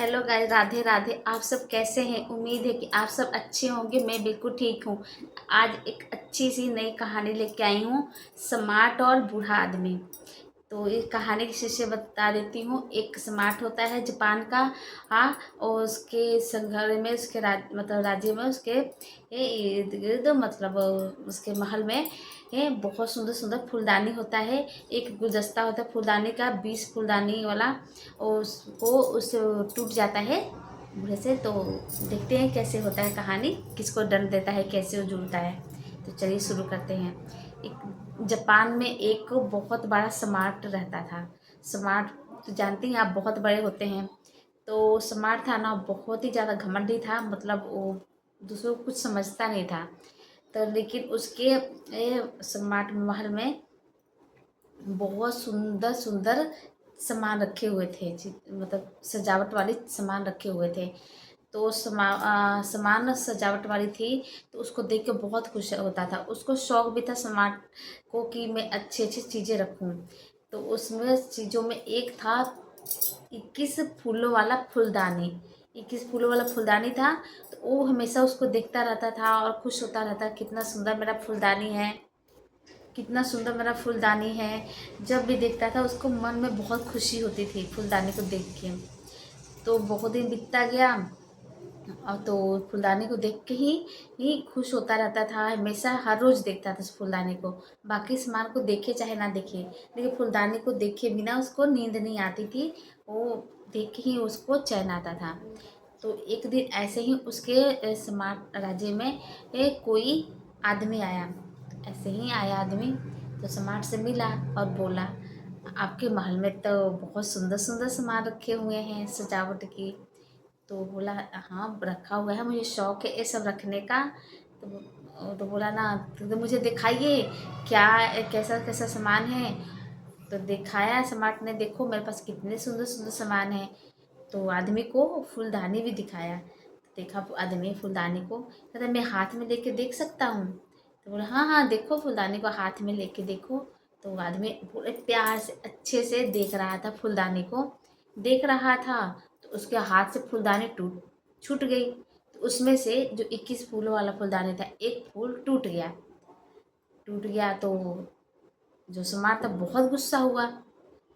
Hello guys, Radhe Radhe. आप सब कैसे हैं? उम्मीद है कि आप सब अच्छे होंगे। मैं बिल्कुल ठीक हूँ। आज एक अच्छी सी नई कहानी लेके आई हूँ, स्मार्ट और बूढ़ा आदमी। तो इस कहानी की शीर्षक बता देती हूँ। एक स्मार्ट होता है जापान का। हाँ, और उसके संघर्ष में उसके राज्य में उसके इर्द गिर्द उसके महल में बहुत सुंदर सुंदर फूलदानी होता है। एक गुलदस्ता होता है फूलदानी का, 20 फूलदानी वाला। और उस टूट जाता है बूढ़े से। तो देखते हैं कैसे होता है कहानी, किसको दंड देता है, कैसे वो जुड़ता है। तो चलिए शुरू करते हैं। एक जापान में एक बहुत बड़ा स्मार्ट रहता था। स्मार्ट तो जानती हैं आप, बहुत बड़े होते हैं। तो स्मार्ट था ना, बहुत ही ज़्यादा घमंडी था। मतलब वो दूसरों को कुछ समझता नहीं था। तो लेकिन उसके स्मार्ट महल में बहुत सुंदर सुंदर सामान रखे हुए थे। मतलब सजावट वाली सामान रखे हुए थे। तो सामान सजावट वाली थी। तो उसको देख के बहुत खुश होता था। उसको शौक भी था सामान को कि मैं अच्छी अच्छी चीज़ें रखूं। तो उसमें चीज़ों में एक था 21 फूलों वाला फूलदानी। 21 फूलों वाला फूलदानी था। तो वो हमेशा उसको देखता रहता था और खुश होता रहता, कितना सुंदर मेरा फूलदानी है, कितना सुंदर मेरा फूलदानी है। जब भी देखता था उसको मन में बहुत खुशी होती थी फूलदानी को देख के। तो बहुत दिन बीतता गया। और तो फूलदानी को देख के ही खुश होता रहता था। हमेशा हर रोज़ देखता था उस फूलदानी को। बाकी सामान को देखे चाहे ना देखे, लेकिन फूलदानी को देखे बिना उसको नींद नहीं आती थी। वो देख के ही उसको चैन आता था। तो एक दिन ऐसे ही उसके स्मार्ट राज्य में कोई आदमी आया। ऐसे ही आया आदमी, तो स्मार्ट से मिला और बोला, आपके महल में तो बहुत सुंदर सुंदर सामान रखे हुए हैं सजावट की। तो बोला, हाँ रखा हुआ है, मुझे शौक है ये सब रखने का। तो बोला ना, तो मुझे दिखाइए क्या कैसा कैसा सामान है। तो दिखाया स्मार्ट ने, देखो मेरे पास कितने सुंदर सुंदर सामान है। तो आदमी को फूलदानी भी दिखाया। देखा आदमी फूलदानी को, कहता मैं हाथ में लेके देख सकता हूँ। तो बोला हाँ हाँ देखो, फूलदानी को हाथ में लेके देखो। तो आदमी पूरे प्यार से अच्छे से देख रहा था, फूलदानी को देख रहा था। तो उसके हाथ से फूलदानी छूट गई। तो उसमें से जो 21 फूलों वाला फूलदानी था, एक फूल टूट गया। टूट गया तो जो सम्राट था बहुत गुस्सा हुआ।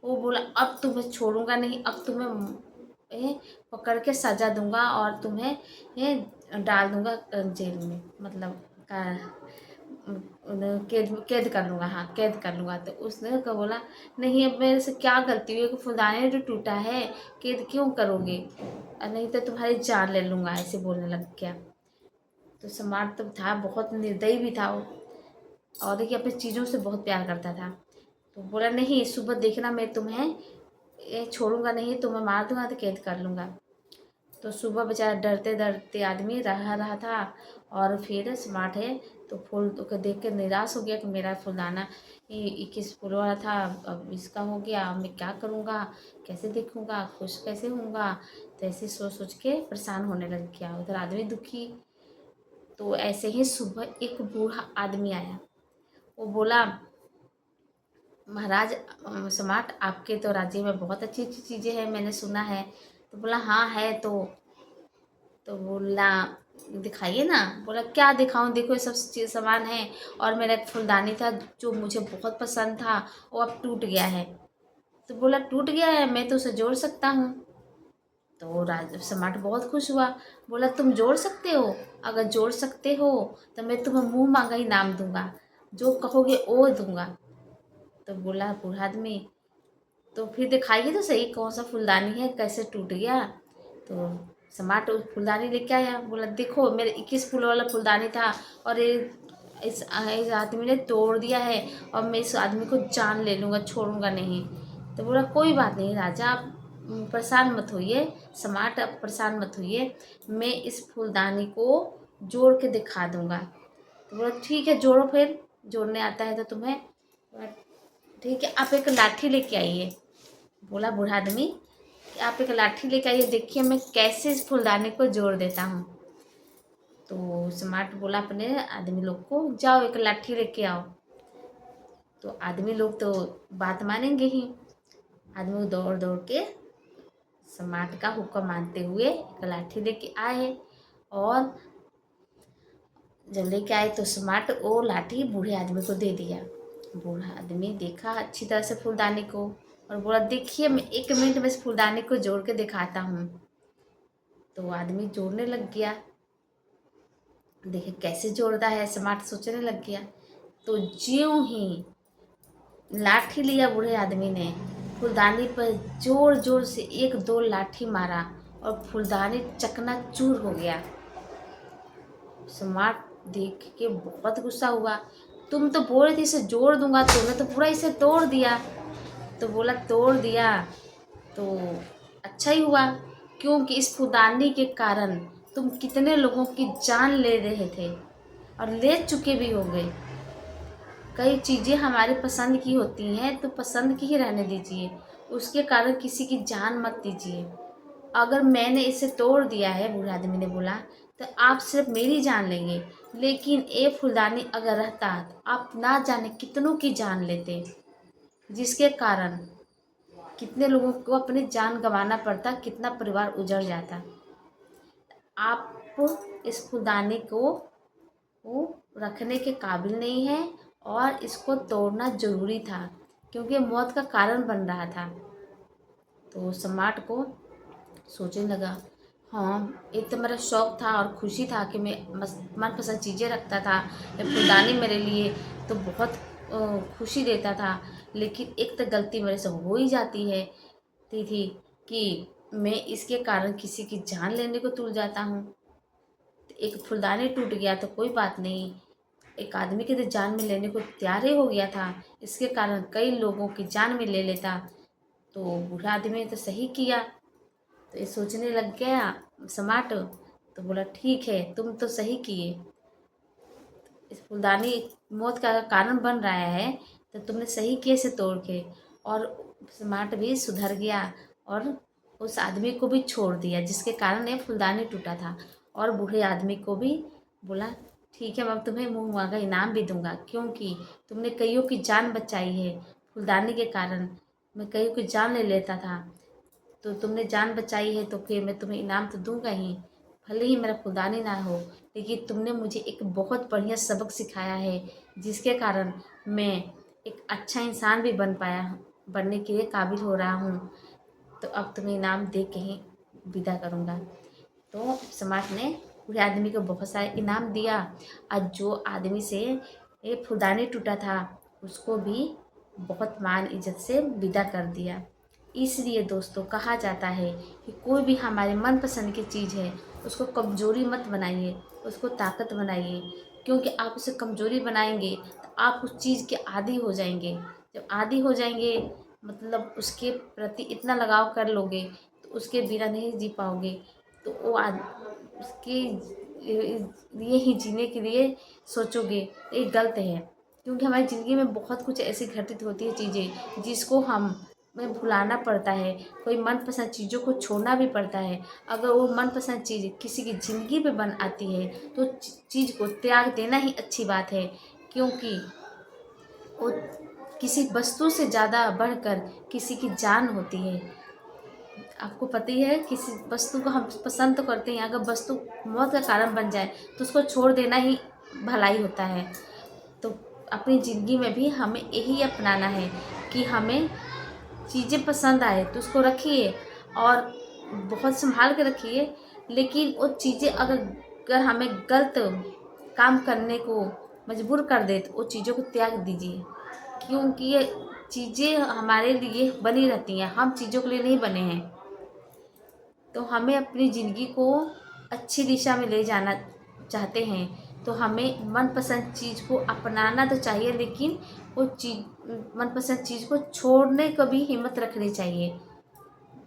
वो बोला, अब तुम्हें छोड़ूंगा नहीं, अब तुम्हें पकड़ के सजा दूंगा और तुम्हें डाल दूंगा जेल में। मतलब कैद कैद कर लूँगा। हाँ, कैद कर लूँगा। तो उसने का बोला, नहीं अब मेरे से क्या गलती हुई कि फुलदानी जो टूटा है, कैद क्यों करोगे, नहीं तो तुम्हारी जान ले लूँगा, ऐसे बोलने लग गया। तो सम्राट तो था, बहुत निर्दयी भी था वो। और देखिए अपनी चीज़ों से बहुत प्यार करता था। तो बोला, नहीं सुबह देखना, मैं तुम्हें ये छोड़ूंगा नहीं, तुम्हें मार दूंगा तो कैद कर लूँगा। तो सुबह बेचारा डरते डरते आदमी रहा था। और फिर स्मार्ट है तो फूल को देख के निराश हो गया कि मेरा फूलदाना 21 फूलों वाला था, अब इसका हो गया, अब मैं क्या करूँगा, कैसे देखूँगा, खुश कैसे होऊंगा। तो ऐसे सोच सोच के परेशान होने लग गया। उधर आदमी दुखी। तो ऐसे ही सुबह एक बूढ़ा आदमी आया। वो बोला, महाराज सम्राट, आपके तो राज्य में बहुत अच्छी अच्छी चीज़ें हैं, मैंने सुना है। तो बोला हाँ है। तो बोला, दिखाइए ना। बोला क्या दिखाऊं, देखो ये सब चीज़ सामान है। और मेरा एक फूलदानी था जो मुझे बहुत पसंद था, वो अब टूट गया है। तो बोला टूट गया है, मैं तो उसे जोड़ सकता हूँ। तो राज सम्राट बहुत खुश हुआ। बोला तुम जोड़ सकते हो? अगर जोड़ सकते हो तो मैं तुम्हें मुंह मांगा इनाम दूंगा, जो कहोगे वो दूंगा। तो बोला बूढ़ा आदमी, तो फिर दिखाइए तो सही कौन सा फूलदानी है, कैसे टूट गया। तो सम्राट उस फूलदानी लेके आया। बोला देखो मेरे 21 फूल वाला फूलदानी था, और ये इस आदमी ने तोड़ दिया है, और मैं इस आदमी को जान ले लूँगा, छोड़ूंगा नहीं। तो बोला कोई बात नहीं राजा, आप परेशान मत होइए। सम्राट आप परेशान मत होइए, मैं इस फूलदानी को जोड़ के दिखा दूंगा। तो बोला ठीक है जोड़ो, फिर जोड़ने आता है तो तुम्हें। ठीक है, आप एक लाठी लेके आइए। बोला बूढ़ा आदमी कि आप एक लाठी लेके आइए, देखिए मैं कैसे इस फूलदानी को जोड़ देता हूँ। तो स्मार्ट बोला अपने आदमी लोग को, जाओ एक लाठी लेके आओ। तो आदमी लोग तो बात मानेंगे ही। आदमी दौड़ दौड़ के सम्राट का हुक्म मानते हुए एक लाठी लेके आए। और जब लेके आए तो सम्राट वो लाठी बूढ़े आदमी को दे दिया। बूढ़ा आदमी देखा अच्छी तरह से फूलदानी को और बोला, देखिए मैं 1 मिनट में इस फूलदानी को जोड़ के दिखाता हूँ। तो वो आदमी जोड़ने लग गया। देखे कैसे जोड़ता है, सम्राट सोचने लग गया। तो ज्यों ही लाठी लिया बूढ़े आदमी ने, फूलदानी पर जोर जोर से 1-2 लाठी मारा और फूलदानी चकनाचूर हो गया। सम्राट देख के बहुत गुस्सा हुआ। तुम तो बोल रही थी इसे जोड़ दूंगा, तुमने तो पूरा इसे तोड़ दिया। तो बोला, तोड़ दिया तो अच्छा ही हुआ, क्योंकि इस फूलदानी के कारण तुम कितने लोगों की जान ले रहे थे और ले चुके भी हो गए। कई चीज़ें हमारी पसंद की होती हैं तो पसंद की ही रहने दीजिए, उसके कारण किसी की जान मत दीजिए। अगर मैंने इसे तोड़ दिया है, बूढ़े आदमी ने बोला, तो आप सिर्फ मेरी जान लेंगे, लेकिन ये फूलदानी अगर रहता तो आप ना जाने कितनों की जान लेते, जिसके कारण कितने लोगों को अपनी जान गंवाना पड़ता, कितना परिवार उजड़ जाता। आप इस फूलदानी को वो रखने के काबिल नहीं है और इसको तोड़ना ज़रूरी था, क्योंकि मौत का कारण बन रहा था। तो सम्राट को सोचने लगा, हाँ एक तो मेरा शौक़ था और खुशी था कि मैं मनपसंद चीज़ें रखता था। ये फूलदानी मेरे लिए तो बहुत खुशी देता था, लेकिन एक तो गलती मेरे से हो ही जाती है थी कि मैं इसके कारण किसी की जान लेने को तुल जाता हूँ। एक फूलदानी टूट गया तो कोई बात नहीं, एक आदमी के तो जान में लेने को तैयार ही हो गया था, इसके कारण कई लोगों की जान में ले लेता। तो बूढ़ा आदमी ने तो सही किया। तो ये सोचने लग गया सम्राट। तो बोला, ठीक है तुम तो सही किए, इस फूलदानी मौत का कारण बन रहा है तो तुमने सही किए इसे तोड़ के। और सम्राट भी सुधर गया और उस आदमी को भी छोड़ दिया जिसके कारण ये फूलदानी टूटा था। और बूढ़े आदमी को भी बोला, ठीक है मैं तुम्हें मुँह मांगा इनाम भी दूंगा, क्योंकि तुमने कईयों की जान बचाई है। फूलदानी के कारण मैं कईयों की जान ले लेता था, तो तुमने जान बचाई है तो फिर मैं तुम्हें इनाम तो दूंगा ही, भले ही मेरा फूलदानी ना हो, लेकिन तुमने मुझे एक बहुत बढ़िया सबक सिखाया है, जिसके कारण मैं एक अच्छा इंसान भी बनने के लिए काबिल हो रहा हूँ। तो अब तुम्हें इनाम दे के ही विदा करूँगा। तो सम्राट ने बूढ़े आदमी को बहुत सारा इनाम दिया और जो आदमी से ये फूलदानी टूटा था उसको भी बहुत मान इज्जत से विदा कर दिया। इसलिए दोस्तों कहा जाता है कि कोई भी हमारे मनपसंद की चीज़ है उसको कमज़ोरी मत बनाइए, उसको ताकत बनाइए, क्योंकि आप उसे कमज़ोरी बनाएंगे तो आप उस चीज़ के आदी हो जाएंगे। जब आदी हो जाएंगे मतलब उसके प्रति इतना लगाव कर लोगे तो उसके बिना नहीं जी पाओगे। तो वो उसके लिए ही जीने के लिए सोचोगे, ये गलत है। क्योंकि हमारी ज़िंदगी में बहुत कुछ ऐसी घटित होती है चीज़ें जिसको हमें भुलाना पड़ता है, कोई मनपसंद चीज़ों को छोड़ना भी पड़ता है। अगर वो मनपसंद चीज़ किसी की ज़िंदगी पे बन आती है तो चीज़ को त्याग देना ही अच्छी बात है, क्योंकि वो किसी वस्तु से ज़्यादा बढ़कर किसी की जान होती है। आपको पता ही है, किसी वस्तु को हम पसंद तो करते हैं, अगर वस्तु मौत का कारण बन जाए तो उसको छोड़ देना ही भलाई होता है। तो अपनी ज़िंदगी में भी हमें यही अपनाना है कि हमें चीज़ें पसंद आए तो उसको रखिए और बहुत संभाल के रखिए, लेकिन वो चीज़ें अगर हमें गलत काम करने को मजबूर कर दे तो वो चीज़ों को त्याग दीजिए, क्योंकि ये चीज़ें हमारे लिए बनी रहती हैं, हम चीज़ों के लिए नहीं बने हैं। तो हमें अपनी ज़िंदगी को अच्छी दिशा में ले जाना चाहते हैं तो हमें मनपसंद चीज़ को अपनाना तो चाहिए, लेकिन वो मनपसंद चीज़ को छोड़ने को भी हिम्मत रखनी चाहिए,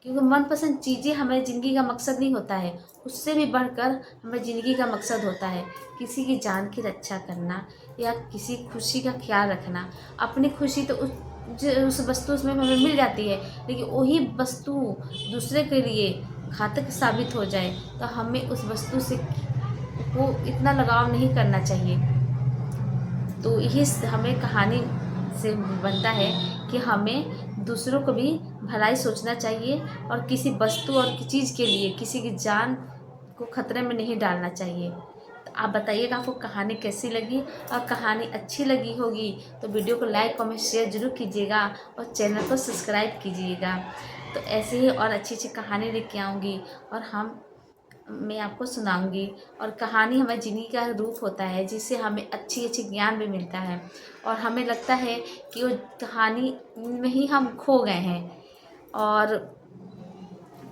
क्योंकि मनपसंद चीज़ें हमारी ज़िंदगी का मकसद नहीं होता है, उससे भी बढ़कर हमारी ज़िंदगी का मकसद होता है किसी की जान की रक्षा करना या किसी खुशी का ख्याल रखना। अपनी खुशी तो उस वस्तु में हमें मिल जाती है, लेकिन वही वस्तु दूसरे के लिए घातक साबित हो जाए तो हमें उस वस्तु से को इतना लगाव नहीं करना चाहिए। तो यही हमें कहानी से बनता है कि हमें दूसरों को भी भलाई सोचना चाहिए और किसी वस्तु और चीज़ के लिए किसी की जान को खतरे में नहीं डालना चाहिए। तो आप बताइएगा आपको कहानी कैसी लगी, और कहानी अच्छी लगी होगी तो वीडियो को लाइक कमेंट शेयर ज़रूर कीजिएगा और चैनल को सब्सक्राइब कीजिएगा। तो ऐसे ही और अच्छी अच्छी कहानी लेके आऊँगी और मैं आपको सुनाऊंगी। और कहानी हमारी ज़िंदगी का रूप होता है जिससे हमें अच्छी अच्छी ज्ञान भी मिलता है और हमें लगता है कि वो कहानी में ही हम खो गए हैं। और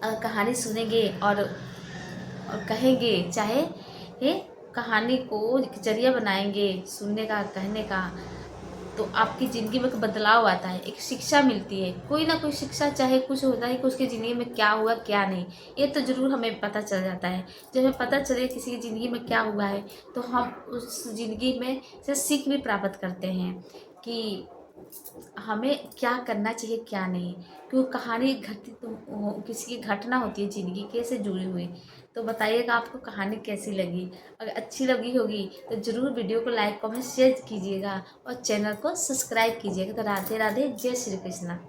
कहानी सुनेंगे और कहेंगे, चाहे ये कहानी को जरिया बनाएंगे सुनने का, कहने का, तो आपकी ज़िंदगी में एक बदलाव आता है, एक शिक्षा मिलती है, कोई ना कोई शिक्षा, चाहे कुछ होता है कि उसकी ज़िंदगी में क्या हुआ क्या नहीं, ये तो ज़रूर हमें पता चल जाता है। जब हमें पता चले किसी की ज़िंदगी में क्या हुआ है तो हम उस ज़िंदगी में से सीख भी प्राप्त करते हैं कि हमें क्या करना चाहिए क्या नहीं। क्योंकि कहानी घटित किसी की घटना होती है ज़िंदगी के से जुड़ी हुई। तो बताइएगा आपको कहानी कैसी लगी। अगर अच्छी लगी होगी तो ज़रूर वीडियो को लाइक कमेंट शेयर कीजिएगा और चैनल को सब्सक्राइब कीजिएगा। तो राधे राधे, जय श्री कृष्णा।